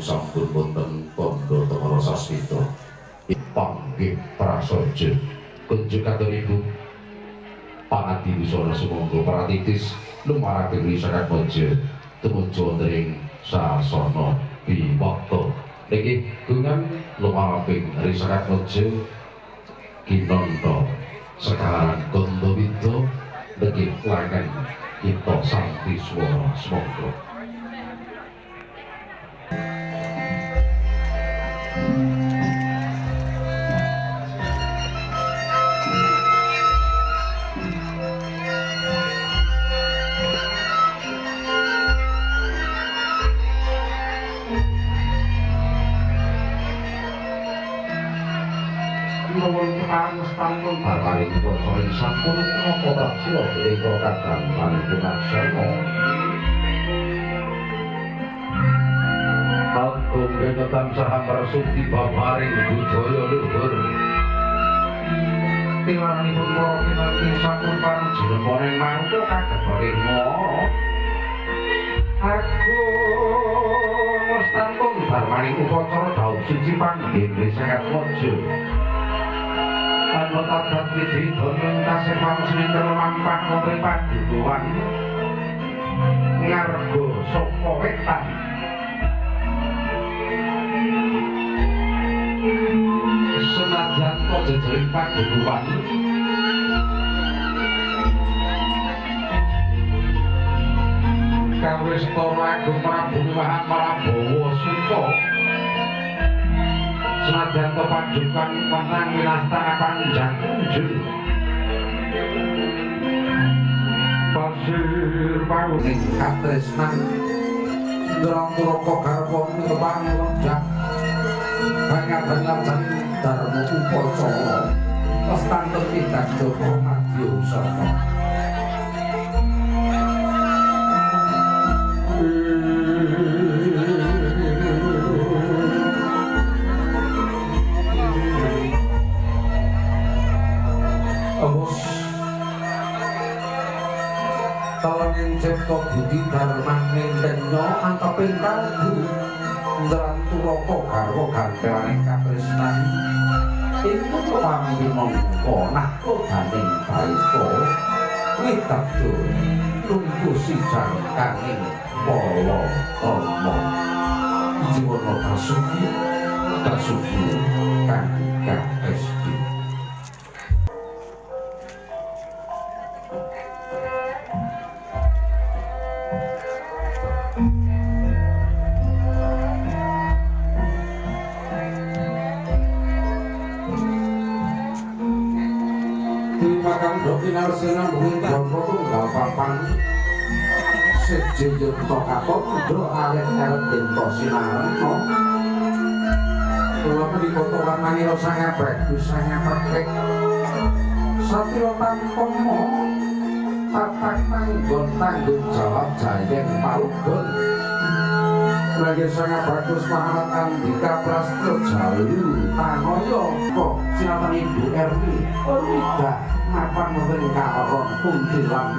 sampun wonten tondo Tomoro Sasmito panggih prasaja kunjukaken ibu pangadi wisana sumangga pratitis lumaraking risakan mojo tumuju wonten sasana biwakta niki gungan lumaraking risakan mojo kinanda sekarang Gondowida niki laken kita santi swara semangga. Sampun bakal bocor sampun kota sila ing kadang panjenengan agung kenetan saham resukti babaring budaya luhur tilanipun para kinanti sampun panjenengan mangko kageparing mara agung sampun barmaning upacara daud suci panggih sangat mojo anggota dadi domen tasih pamsinten mampang ngopi padukuhan ngargo saka wetan senajan jejering padukuhan kawistara agung Prabu Mahaprabawa Suta senajan kepadukan menang winastana panjang kunjung pasir paruning katresnan ndrantara garwa nirwang lenggah pangadan lan dharma upacara kestanten pidak Joko Madya Usana talanging cipta budi darmaning kenya anteping kalbu ndranturaka garwa gantelaning katresnan iku pamili mangka nakodaning baika widaddo lungguh sijang kaning para tama jiwana kasugi kang KSD Dokinar sinambungin Joko Tunggal Papan Sejejut Tokaton Dro alet-alet Dinto Sinarno Kula penikotokan maniro sangat bagus sangat perfect Satrio Tantomo Tatak Tanggon Tanggung Jawab Jayeng Palugon Lagi sangat bagus Mahalat Andika Prastyo Jalu Tanoyo Kok sinatan Ibu Erni Erwida mapan wonten karon kuntilan